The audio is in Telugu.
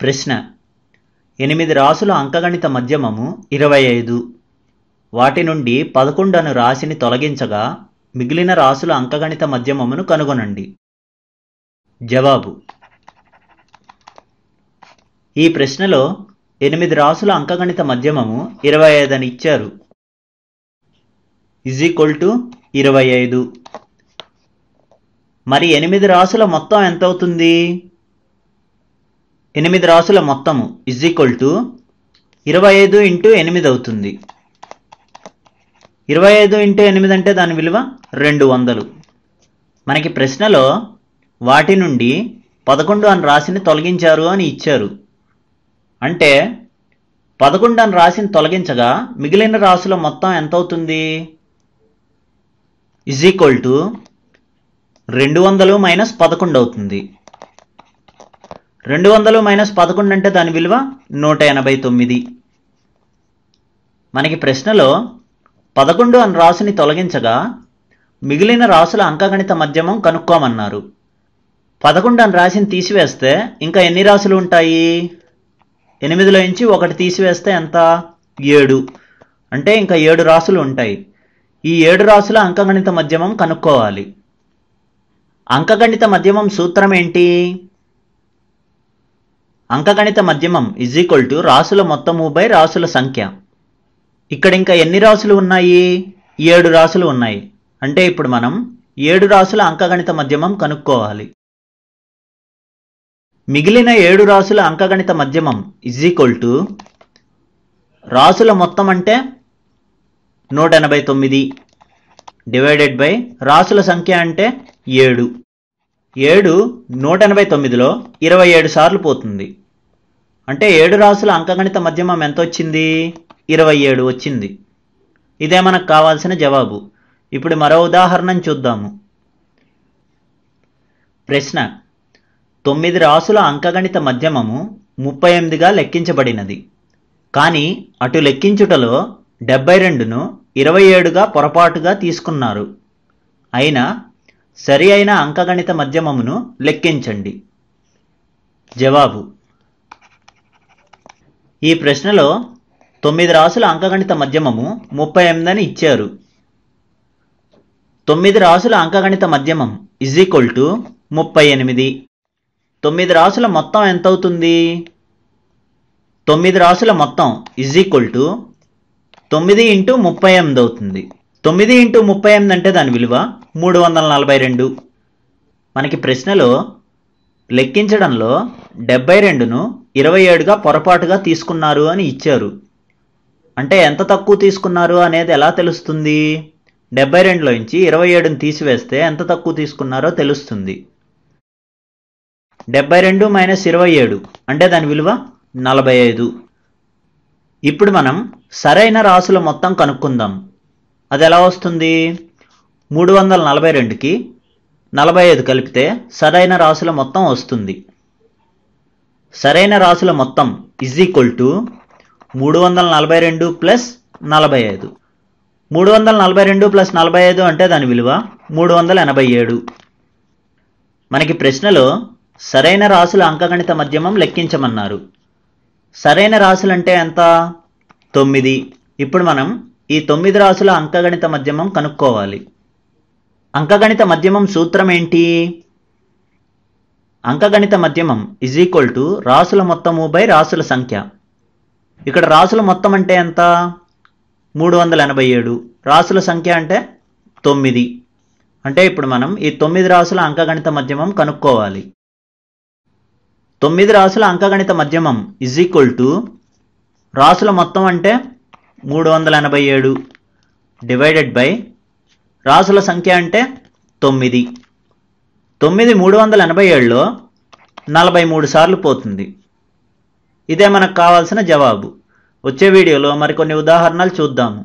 ప్రశ్న 8 రాసుల అంకగణిత మధ్యమము 25. వాటి నుండి 11 అను రాశిని తొలగించగా మిగిలిన రాసుల అంకగణిత మధ్యమమును కనుగొనండి. జవాబు: ఈ ప్రశ్నలో 8 రాసుల అంకగణిత మధ్యమము 25 అని ఇచ్చారు. =25. మరి 8 రాసుల మొత్తం ఎంత అవుతుంది? 8 రాసుల మొత్తము =25 × 8 అవుతుంది. 25 × 8 అంటే దాని విలువ 200. మనకి ప్రశ్నలో వాటి నుండి 11 అని రాశిని తొలగించారు అని ఇచ్చారు. అంటే 11 అని రాశిని తొలగించగా మిగిలిన రాసుల మొత్తం ఎంత అవుతుంది? =200 - 11 అవుతుంది. 200 - 11 అంటే దాని విలువ 189. మనకి ప్రశ్నలో 11 అని రాశిని తొలగించగా మిగిలిన రాసుల అంకగణిత మధ్యమం కనుక్కోమన్నారు. 11 అని రాశిని తీసివేస్తే ఇంకా ఎన్ని రాసులు ఉంటాయి? 8లో నుంచి 1 తీసివేస్తే ఎంత? 7. అంటే ఇంకా 7 రాసులు ఉంటాయి. ఈ 7 రాసుల అంకగణిత మధ్యమం కనుక్కోవాలి. అంకగణిత మధ్యమం సూత్రం ఏంటి? అంకగణిత మధ్యమం రాసుల మొత్తము బై రాసుల సంఖ్య. ఇక్కడ ఇంకా ఎన్ని రాసులు ఉన్నాయి? 7 రాసులు ఉన్నాయి. అంటే ఇప్పుడు మనం 7 రాసుల అంకగణిత మధ్యమం కనుక్కోవాలి. మిగిలిన 7 రాసుల అంకగణిత మధ్యమం రాసుల మొత్తం అంటే 189 డివైడెడ్ బై రాసుల సంఖ్య అంటే 7. 7 189లో 27 సార్లు పోతుంది. అంటే 7 రాసుల అంకగణిత మధ్యమం ఎంత వచ్చింది? 27 వచ్చింది. ఇదే మనకు కావాల్సిన జవాబు. ఇప్పుడు మరో ఉదాహరణను చూద్దాము. ప్రశ్న 9 రాసుల అంకగణిత మధ్యమము 38గా లెక్కించబడినది. కానీ అటు లెక్కించుటలో 72ను 27గా పొరపాటుగా తీసుకున్నారు. అయినా సరి అయిన అంకగణిత మధ్యమమును లెక్కించండి. జవాబు: ఈ ప్రశ్నలో 9 రాసుల అంకగణిత మధ్యమము 38 అని ఇచ్చారు. 9 రాసుల అంకగణిత మధ్యమం =38. 9 రాసుల మొత్తం ఎంత అవుతుంది? 9 రాసుల మొత్తం =9 × 38 అవుతుంది. 9 × 38 అంటే దాని విలువ 342. మనకి ప్రశ్నలో లెక్కించడంలో 72ను 27గా పొరపాటుగా తీసుకున్నారు అని ఇచ్చారు. అంటే ఎంత తక్కువ తీసుకున్నారు అనేది ఎలా తెలుస్తుంది? 72లో నుంచి 27ను తీసివేస్తే ఎంత తక్కువ తీసుకున్నారో తెలుస్తుంది. 72 - 27 అంటే దాని విలువ 45. ఇప్పుడు మనం సరైన రాసుల మొత్తం కనుక్కుందాం. అది ఎలా వస్తుంది? 342కి 45 కలిపితే సరైన రాసుల మొత్తం వస్తుంది. సరైన రాసుల మొత్తం =342 + 45. 342 + 45 అంటే దాని విలువ 387. మనకి ప్రశ్నలో సరైన రాసుల అంకగణిత మధ్యమం లెక్కించమన్నారు. సరైన రాసులు అంటే ఎంత? 9. ఇప్పుడు మనం ఈ 9 రాసుల అంకగణిత మధ్యమం కనుక్కోవాలి. అంకగణిత మధ్యమం సూత్రం ఏంటి? అంకగణిత మధ్యమం రాసుల మొత్తము బై రాసుల సంఖ్య. ఇక్కడ రాసుల మొత్తం అంటే ఎంత? 387. రాసుల సంఖ్య అంటే 9. అంటే ఇప్పుడు మనం ఈ 9 రాసుల అంకగణిత మధ్యమం కనుక్కోవాలి. 9 రాసుల అంకగణిత మధ్యమం రాసుల మొత్తం అంటే 387 డివైడెడ్ బై రాసుల సంఖ్య అంటే 9. 9 387లో 43 సార్లు పోతుంది. ఇదే మనకు కావాల్సిన జవాబు. వచ్చే వీడియోలో మరికొన్ని ఉదాహరణలు చూద్దాము.